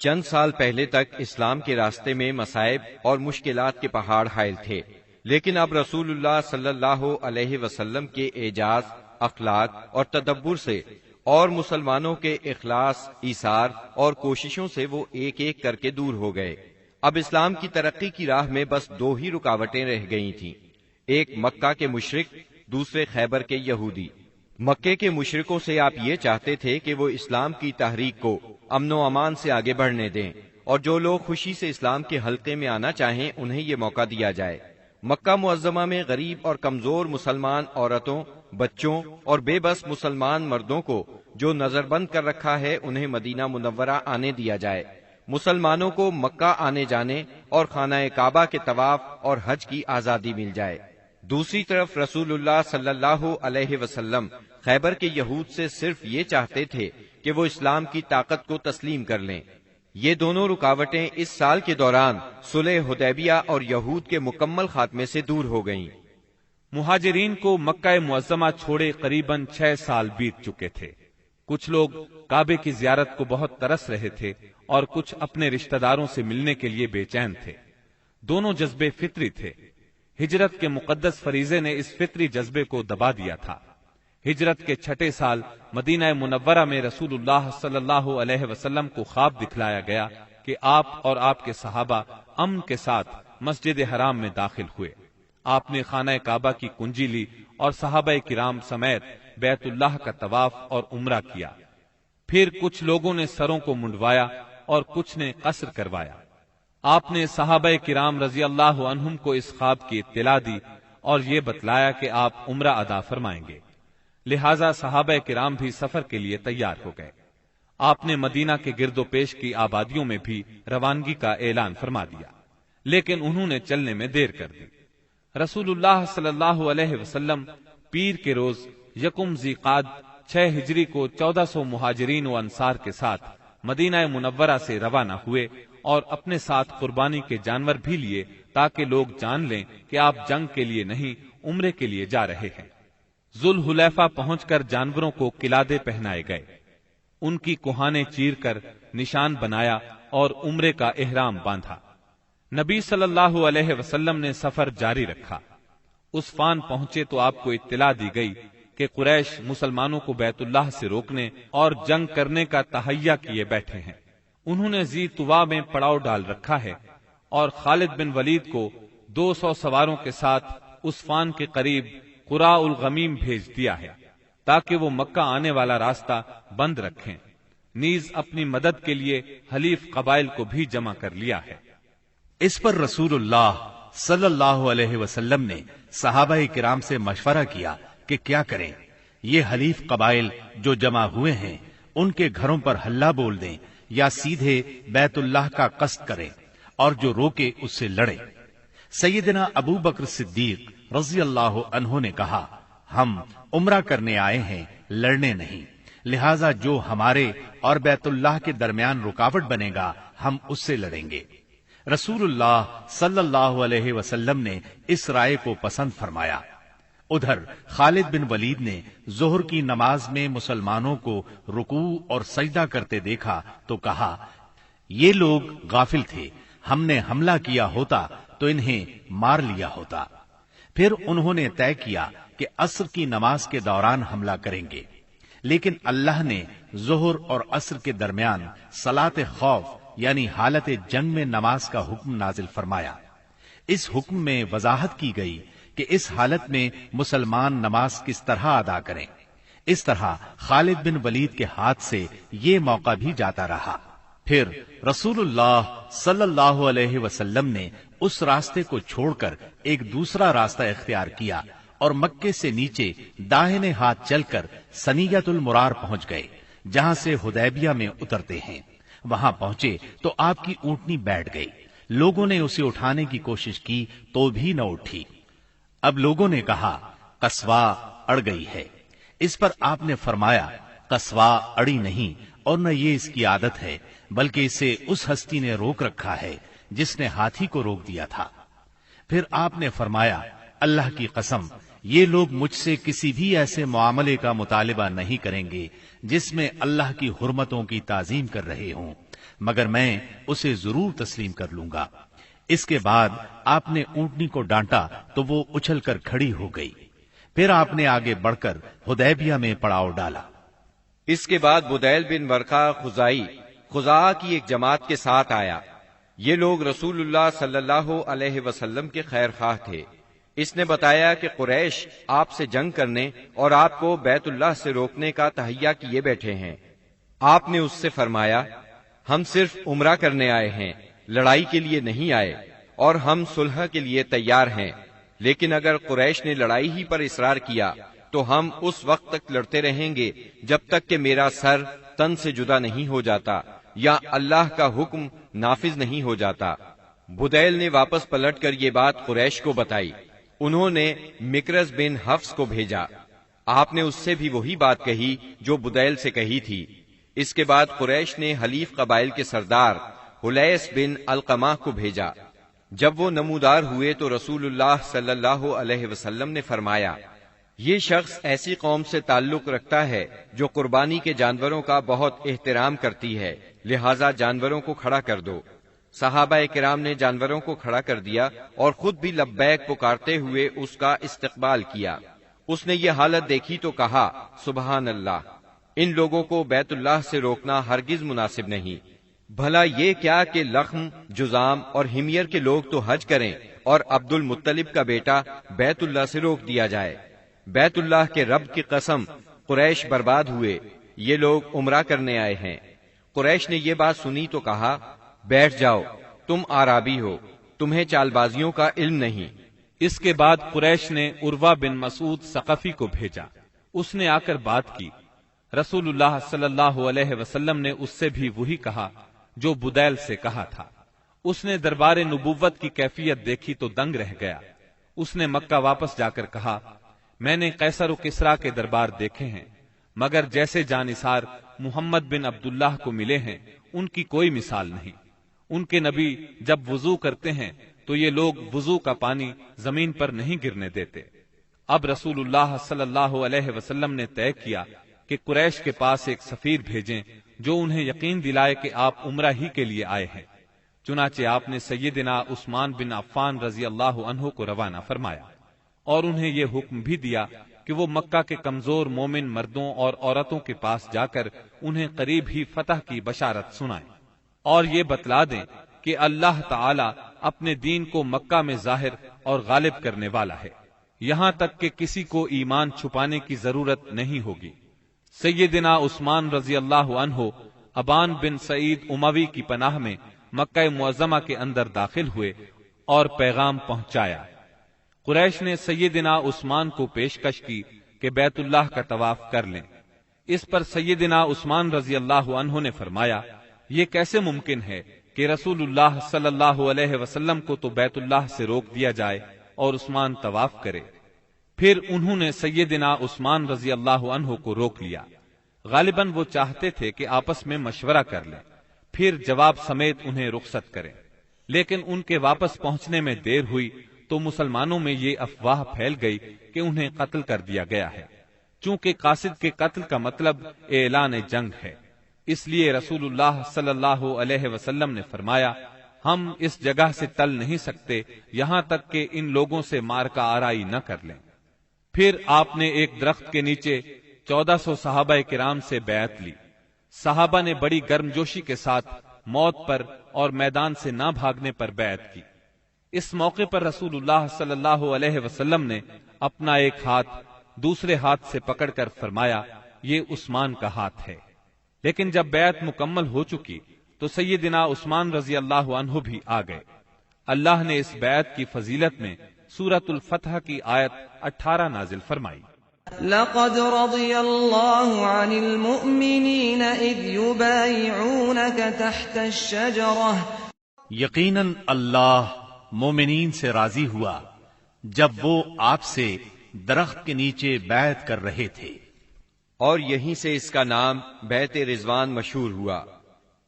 چند سال پہلے تک اسلام کے راستے میں مصائب اور مشکلات کے پہاڑ حائل تھے، لیکن اب رسول اللہ صلی اللہ علیہ وسلم کے اعجاز، اخلاق اور تدبر سے اور مسلمانوں کے اخلاص، ایثار اور کوششوں سے وہ ایک ایک کر کے دور ہو گئے۔ اب اسلام کی ترقی کی راہ میں بس دو ہی رکاوٹیں رہ گئی تھیں، ایک مکہ کے مشرک، دوسرے خیبر کے یہودی۔ مکے کے مشرکوں سے آپ یہ چاہتے تھے کہ وہ اسلام کی تحریک کو امن و امان سے آگے بڑھنے دیں، اور جو لوگ خوشی سے اسلام کے حلقے میں آنا چاہیں انہیں یہ موقع دیا جائے۔ مکہ معظمہ میں غریب اور کمزور مسلمان عورتوں، بچوں اور بے بس مسلمان مردوں کو جو نظر بند کر رکھا ہے انہیں مدینہ منورہ آنے دیا جائے۔ مسلمانوں کو مکہ آنے جانے اور خانہ کعبہ کے طواف اور حج کی آزادی مل جائے۔ دوسری طرف رسول اللہ صلی اللہ علیہ وسلم خیبر کے یہود سے صرف یہ چاہتے تھے کہ وہ اسلام کی طاقت کو تسلیم کر لیں۔ یہ دونوں رکاوٹیں اس سال کے دوران صلح حدیبیہ اور یہود کے مکمل خاتمے سے دور ہو گئیں۔ مہاجرین کو مکہ معظمہ چھوڑے قریباً 6 سال بیت چکے تھے۔ کچھ لوگ کعبے کی زیارت کو بہت ترس رہے تھے اور کچھ اپنے رشتہ داروں سے ملنے کے لیے بے چین تھے۔ دونوں جذبے فطری تھے۔ ہجرت کے مقدس فریضے نے اس فطری جذبے کو دبا دیا تھا۔ ہجرت کے 6 سال مدینہ منورہ میں رسول اللہ صلی اللہ علیہ وسلم کو خواب دکھلایا گیا کہ آپ اور آپ کے صحابہ امن کے ساتھ مسجد حرام میں داخل ہوئے۔ آپ نے خانہ کعبہ کی کنجی لی اور صحابہ کرام سمیت بیت اللہ کا طواف اور عمرہ کیا۔ پھر کچھ لوگوں نے سروں کو منڈوایا اور کچھ نے قصر کروایا۔ آپ نے صحابہ کرام رضی اللہ عنہم کو اس خواب کی اطلاع دی اور یہ بتلایا کہ آپ عمرہ ادا فرمائیں گے، لہذا صحابہ کرام بھی سفر کے لیے تیار ہو گئے۔ آپ نے مدینہ کے گرد و پیش کی آبادیوں میں بھی روانگی کا اعلان فرما دیا، لیکن انہوں نے چلنے میں دیر کر دی۔ رسول اللہ صلی اللہ علیہ وسلم پیر کے روز یکم ذی قعد 6 ہجری کو 1400 مہاجرین و انصار کے ساتھ مدینہ منورہ سے روانہ ہوئے اور اپنے ساتھ قربانی کے جانور بھی لیے تاکہ لوگ جان لیں کہ آپ جنگ کے لیے نہیں عمرے کے لیے جا رہے ہیں۔ ذوالحلیفہ پہنچ کر جانوروں کو قلادے پہنائے گئے، ان کی کوہانے چیر کر نشان بنایا اور عمرے کا احرام باندھا۔ نبی صلی اللہ علیہ وسلم نے سفر جاری رکھا۔ عسفان پہنچے تو آپ کو اطلاع دی گئی کہ قریش مسلمانوں کو بیت اللہ سے روکنے اور جنگ کرنے کا تہیہ کیے بیٹھے ہیں۔ انہوں نے ذی طوا میں پڑاؤ ڈال رکھا ہے اور خالد بن ولید کو 200 سواروں کے ساتھ عسفان کے قریب قراء الغمیم بھیج دیا ہے تاکہ وہ مکہ آنے والا راستہ بند رکھیں۔ نیز اپنی مدد کے لیے حلیف قبائل کو بھی جمع کر لیا ہے۔ اس پر رسول اللہ صلی اللہ علیہ وسلم نے صحابہ کرام سے مشورہ کیا کہ کیا کریں۔ یہ حلیف قبائل جو جمع ہوئے ہیں ان کے گھروں پر ہلہ بول دیں یا سیدھے بیت اللہ کا قصد کریں، اور جو روکے اس سے لڑے۔ سیدنا ابو بکر صدیق رضی اللہ عنہ نے کہا، ہم عمرہ کرنے آئے ہیں، لڑنے نہیں، لہذا جو ہمارے اور بیت اللہ کے درمیان رکاوٹ بنے گا ہم اس سے لڑیں گے۔ رسول اللہ صلی اللہ علیہ وسلم نے اس رائے کو پسند فرمایا۔ ادھر خالد بن ولید نے ظہر کی نماز میں مسلمانوں کو رکوع اور سجدہ کرتے دیکھا تو کہا، یہ لوگ غافل تھے، ہم نے حملہ کیا ہوتا تو انہیں مار لیا ہوتا۔ پھر انہوں نے طے کیا کہ عصر کی نماز کے دوران حملہ کریں گے، لیکن اللہ نے ظہر اور عصر کے درمیان صلاۃ خوف یعنی حالت جنگ میں نماز کا حکم نازل فرمایا۔ اس حکم میں وضاحت کی گئی کہ اس حالت میں مسلمان نماز کس طرح ادا کریں۔ اس طرح خالد بن ولید کے ہاتھ سے یہ موقع بھی جاتا رہا۔ پھر رسول اللہ صلی اللہ علیہ وسلم نے اس راستے کو چھوڑ کر ایک دوسرا راستہ اختیار کیا اور مکے سے نیچے داہنے ہاتھ چل کر سنیت المرار پہنچ گئے، جہاں سے حدیبیہ میں اترتے ہیں۔ وہاں پہنچے تو آپ کی اونٹنی بیٹھ گئی۔ لوگوں نے اسے اٹھانے کی کوشش کی تو بھی نہ اٹھی۔ اب لوگوں نے کہا، قصوا اڑ گئی ہے۔ اس پر آپ نے فرمایا، قصوا اڑی نہیں اور نہ یہ اس کی عادت ہے، بلکہ اسے اس ہستی نے روک رکھا ہے جس نے ہاتھی کو روک دیا تھا۔ پھر آپ نے فرمایا، اللہ کی قسم، یہ لوگ مجھ سے کسی بھی ایسے معاملے کا مطالبہ نہیں کریں گے جس میں اللہ کی حرمتوں کی تعظیم کر رہے ہوں، مگر میں اسے ضرور تسلیم کر لوں گا۔ اس کے بعد آپ نے اونٹنی کو ڈانٹا تو وہ اچھل کر کھڑی ہو گئی۔ پھر آپ نے آگے بڑھ کر حدیبیہ میں پڑاؤ ڈالا۔ اس کے بعد بدیل بن ورقہ خزائی خزاعہ کی ایک جماعت کے ساتھ آیا۔ یہ لوگ رسول اللہ صلی اللہ علیہ وسلم کے خیر خواہ تھے۔ اس نے بتایا کہ قریش آپ سے جنگ کرنے اور آپ کو بیت اللہ سے روکنے کا تہیہ کیے بیٹھے ہیں۔ آپ نے اس سے فرمایا، ہم صرف عمرہ کرنے آئے ہیں، لڑائی کے لیے نہیں آئے، اور ہم صلح کے لیے تیار ہیں، لیکن اگر قریش نے لڑائی ہی پر اصرار کیا تو ہم اس وقت تک لڑتے رہیں گے جب تک کہ میرا سر تن سے جدا نہیں ہو جاتا یا اللہ کا حکم نافذ نہیں ہو جاتا۔ بدیل نے واپس پلٹ کر یہ بات قریش کو بتائی۔ انہوں نے مکرز بن حفص کو بھیجا۔ آپ نے اس سے بھی وہی بات کہی جو بدیل سے کہی تھی۔ اس کے بعد قریش نے حلیف قبائل کے سردار حلیس بن علقمہ کو بھیجا۔ جب وہ نمودار ہوئے تو رسول اللہ صلی اللہ علیہ وسلم نے فرمایا، یہ شخص ایسی قوم سے تعلق رکھتا ہے جو قربانی کے جانوروں کا بہت احترام کرتی ہے، لہذا جانوروں کو کھڑا کر دو۔ صحابہ کرام نے جانوروں کو کھڑا کر دیا اور خود بھی لبیک پکارتے ہوئے اس کا استقبال کیا۔ اس نے یہ حالت دیکھی تو کہا، سبحان اللہ، ان لوگوں کو بیت اللہ سے روکنا ہرگز مناسب نہیں۔ بھلا یہ کیا کہ لخم، جذام اور حمیر کے لوگ تو حج کریں اور عبد المطلب کا بیٹا بیت اللہ سے روک دیا جائے۔ بیت اللہ کے رب کی قسم، قریش برباد ہوئے، یہ لوگ عمرہ کرنے آئے ہیں۔ قریش نے یہ بات سنی تو کہا، بیٹھ جاؤ، تم اعرابی ہو، تمہیں چال بازیوں کا علم نہیں۔ اس کے بعد قریش نے عروہ بن مسعود ثقفی کو بھیجا۔ اس نے آ کر بات کی۔ رسول اللہ صلی اللہ علیہ وسلم نے اس سے بھی وہی کہا جو بدیل سے کہا تھا۔ اس نے دربار نبوت کی کیفیت دیکھی تو دنگ رہ گیا۔ اس نے مکہ واپس جا کر کہا، میں نے قیصر و کسریٰ کے دربار دیکھے ہیں، مگر جیسے جانثار محمد بن عبداللہ کو ملے ہیں ان کی کوئی مثال نہیں۔ ان کے نبی جب وضو کرتے ہیں تو یہ لوگ وضو کا پانی زمین پر نہیں گرنے دیتے۔ اب رسول اللہ صلی اللہ علیہ وسلم نے طے کیا کہ قریش کے پاس ایک سفیر بھیجیں جو انہیں یقین دلائے کہ آپ عمرہ ہی کے لیے آئے ہیں۔ چنانچہ آپ نے سیدنا عثمان بن عفان رضی اللہ عنہ کو روانہ فرمایا اور انہیں یہ حکم بھی دیا کہ وہ مکہ کے کمزور مومن مردوں اور عورتوں کے پاس جا کر انہیں قریب ہی فتح کی بشارت سنائیں اور یہ بتلا دیں کہ اللہ تعالی اپنے دین کو مکہ میں ظاہر اور غالب کرنے والا ہے، یہاں تک کہ کسی کو ایمان چھپانے کی ضرورت نہیں ہوگی۔ سیدنا عثمان رضی اللہ عنہ ابان بن سعید اموی کی پناہ میں مکہ معظمہ کے اندر داخل ہوئے اور پیغام پہنچایا۔ قریش نے سیدنا عثمان کو پیشکش کی کہ بیت اللہ کا طواف کر لیں۔ اس پر سیدنا عثمان رضی اللہ عنہ نے فرمایا، یہ کیسے ممکن ہے کہ رسول اللہ صلی اللہ علیہ وسلم کو تو بیت اللہ سے روک دیا جائے اور عثمان طواف کرے۔ پھر انہوں نے سیدنا عثمان رضی اللہ عنہ کو روک لیا۔ غالباً وہ چاہتے تھے کہ آپس میں مشورہ کر لیں، پھر جواب سمیت انہیں رخصت کریں، لیکن ان کے واپس پہنچنے میں دیر ہوئی تو مسلمانوں میں یہ افواہ پھیل گئی کہ انہیں قتل کر دیا گیا ہے۔ چونکہ قاصد کے قتل کا مطلب اعلان جنگ ہے، اس لیے رسول اللہ صلی اللہ علیہ وسلم نے فرمایا، ہم اس جگہ سے ٹل نہیں سکتے یہاں تک کہ ان لوگوں سے مارکا آرائی نہ کر لیں۔ پھر آپ نے ایک درخت کے نیچے 1400 صحابہ کرام سے بیعت لی۔ صحابہ نے بڑی گرمجوشی کے ساتھ موت پر اور میدان سے نہ بھاگنے پر بیعت کی۔ اس موقع پر رسول اللہ صلی اللہ علیہ وسلم نے اپنا ایک ہاتھ دوسرے ہاتھ سے پکڑ کر فرمایا، یہ عثمان کا ہاتھ ہے۔ لیکن جب بیعت مکمل ہو چکی تو سیدنا عثمان رضی اللہ عنہ بھی آ گئے۔ اللہ نے اس بیعت کی فضیلت میں سورۃ الفتح کی آیت 18 نازل فرمائی۔ لقد رضي الله عن المؤمنين إذ يبايعونك تحت الشجرة یقیناً اللہ مومنین سے راضی ہوا جب وہ آپ سے درخت کے نیچے بیعت کر رہے تھے، اور یہیں سے اس کا نام بیعت رضوان مشہور ہوا۔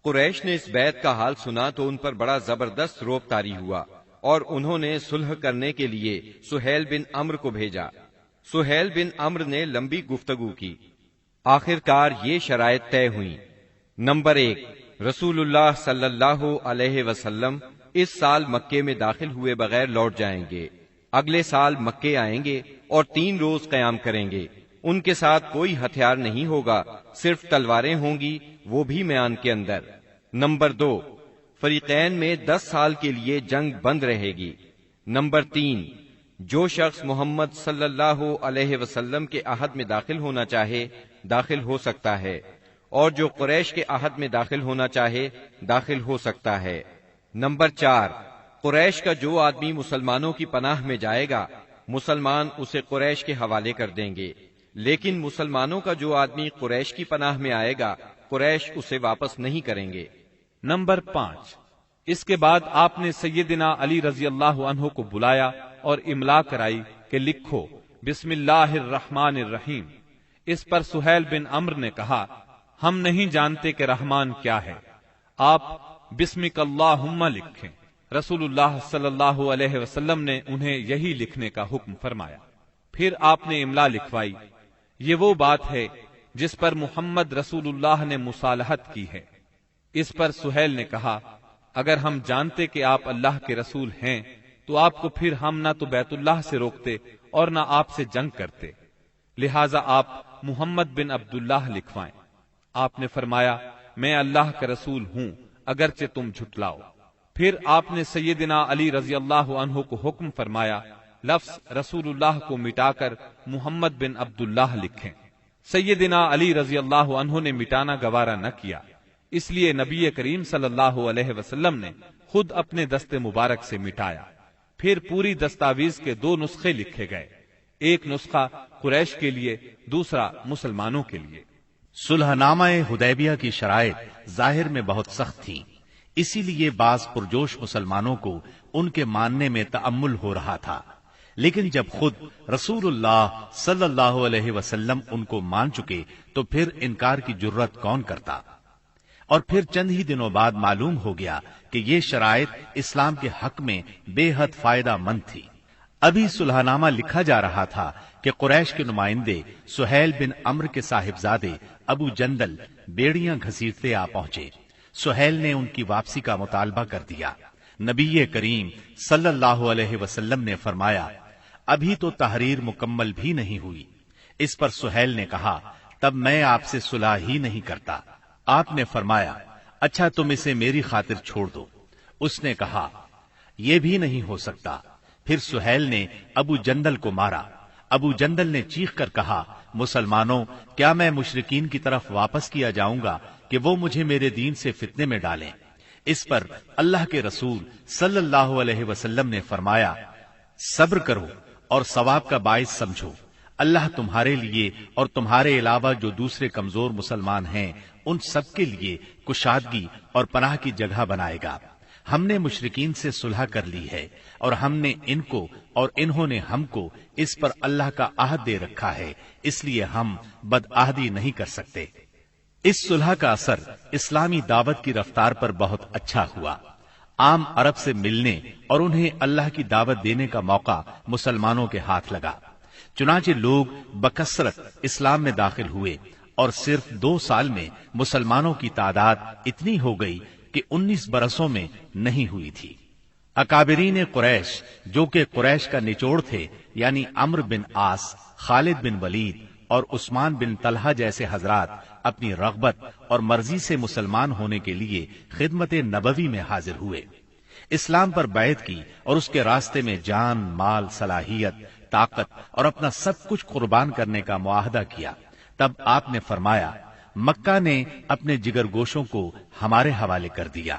قریش نے اس بیعت کا حال سنا تو ان پر بڑا زبردست روب طاری ہوا اور انہوں نے صلح کرنے کے لیے سہیل بن عمرو کو بھیجا۔ سہیل بن عمرو نے لمبی گفتگو کی۔ آخر کار یہ شرائط طے ہوئیں۔ نمبر 1، رسول اللہ صلی اللہ علیہ وسلم اس سال مکے میں داخل ہوئے بغیر لوٹ جائیں گے، اگلے سال مکے آئیں گے اور 3 روز قیام کریں گے۔ ان کے ساتھ کوئی ہتھیار نہیں ہوگا، صرف تلواریں ہوں گی، وہ بھی میان کے اندر۔ نمبر 2، فریقین میں 10 سال کے لیے جنگ بند رہے گی۔ نمبر 3، جو شخص محمد صلی اللہ علیہ وسلم کے عہد میں داخل ہونا چاہے داخل ہو سکتا ہے، اور جو قریش کے عہد میں داخل ہونا چاہے داخل ہو سکتا ہے۔ نمبر 4، قریش کا جو آدمی مسلمانوں کی پناہ میں جائے گا مسلمان اسے قریش کے حوالے کر دیں گے، لیکن مسلمانوں کا جو آدمی قریش کی پناہ میں آئے گا قریش اسے واپس نہیں کریں گے۔ نمبر 5، اس کے بعد آپ نے سیدنا علی رضی اللہ عنہ کو بلایا اور املا کرائی کہ لکھو بسم اللہ الرحمن الرحیم۔ اس پر سہیل بن عمرو نے کہا ہم نہیں جانتے کہ رحمان کیا ہے، آپ بسمک اللہم لکھیں۔ رسول اللہ صلی اللہ علیہ وسلم نے انہیں یہی لکھنے کا حکم فرمایا۔ پھر آپ نے املا لکھوائی، یہ وہ بات ہے جس پر محمد رسول اللہ نے مصالحت کی ہے۔ اس پر سہیل نے کہا اگر ہم جانتے کہ آپ اللہ کے رسول ہیں تو آپ کو پھر ہم نہ تو بیت اللہ سے روکتے اور نہ آپ سے جنگ کرتے، لہذا آپ محمد بن عبداللہ لکھوائیں۔ آپ نے فرمایا میں اللہ کا رسول ہوں اگرچہ تم جھٹلاؤ۔ پھر آپ نے سیدنا علی رضی اللہ عنہ کو حکم فرمایا لفظ رسول اللہ کو مٹا کر محمد بن عبداللہ لکھیں۔ سیدنا علی رضی اللہ عنہ نے مٹانا گوارا نہ کیا، اس لیے نبی کریم صلی اللہ علیہ وسلم نے خود اپنے دست مبارک سے مٹایا۔ پھر پوری دستاویز کے 2 نسخے لکھے گئے، ایک نسخہ قریش کے لیے، دوسرا مسلمانوں کے لیے۔ صلح نامہ حدیبیہ کی شرائط ظاہر میں بہت سخت تھیں، اسی لیے بعض پرجوش مسلمانوں کو ان کے ماننے میں تأمل ہو رہا تھا، لیکن جب خود رسول اللہ صلی اللہ علیہ وسلم ان کو مان چکے تو پھر انکار کی جرت کون کرتا؟ اور پھر چند ہی دنوں بعد معلوم ہو گیا کہ یہ شرائط اسلام کے حق میں بے حد فائدہ مند تھی۔ ابھی صلح نامہ لکھا جا رہا تھا کہ قریش کے نمائندے سہیل بن عمرو کے صاحبزادے ابو جندل بیڑیاں گھسیٹتے آ پہنچے۔ سہیل نے ان کی واپسی کا مطالبہ کر دیا۔ نبی کریم صلی اللہ علیہ وسلم نے فرمایا ابھی تو تحریر مکمل بھی نہیں ہوئی۔ اس پر سہیل نے کہا تب میں آپ سے صلح ہی نہیں کرتا۔ آپ نے فرمایا اچھا تم اسے میری خاطر چھوڑ دو۔ اس نے کہا یہ بھی نہیں ہو سکتا۔ پھر سہیل نے ابو جندل کو مارا۔ ابو جندل نے چیخ کر کہا مسلمانوں کیا میں مشرکین کی طرف واپس کیا جاؤں گا کہ وہ مجھے میرے دین سے فتنے میں ڈالیں؟ اس پر اللہ کے رسول صلی اللہ علیہ وسلم نے فرمایا صبر کرو اور ثواب کا باعث سمجھو، اللہ تمہارے لیے اور تمہارے علاوہ جو دوسرے کمزور مسلمان ہیں ان سب کے لیے کشادگی اور پناہ کی جگہ بنائے گا۔ ہم نے مشرکین سے صلح کر لی ہے اور ہم نے ان کو اور انہوں نے ہم کو اس پر اللہ کا عہد دے رکھا ہے، اس لیے ہم بدعہدی نہیں کر سکتے۔ اس صلح کا اثر اسلامی دعوت کی رفتار پر بہت اچھا ہوا۔ عام عرب سے ملنے اور انہیں اللہ کی دعوت دینے کا موقع مسلمانوں کے ہاتھ لگا، چنانچہ لوگ بکثرت اسلام میں داخل ہوئے اور صرف 2 سال میں مسلمانوں کی تعداد اتنی ہو گئی کہ 19 برسوں میں نہیں ہوئی تھی۔ اکابرین قریش جو کہ قریش کا نچوڑ تھے یعنی عمرو بن عاص، خالد بن ولید اور عثمان بن طلحہ جیسے حضرات اپنی رغبت اور مرضی سے مسلمان ہونے کے لیے خدمت نبوی میں حاضر ہوئے، اسلام پر بیعت کی اور اس کے راستے میں جان، مال، صلاحیت، طاقت اور اپنا سب کچھ قربان کرنے کا معاہدہ کیا۔ تب آپ نے فرمایا مکہ نے اپنے جگر گوشوں کو ہمارے حوالے کر دیا۔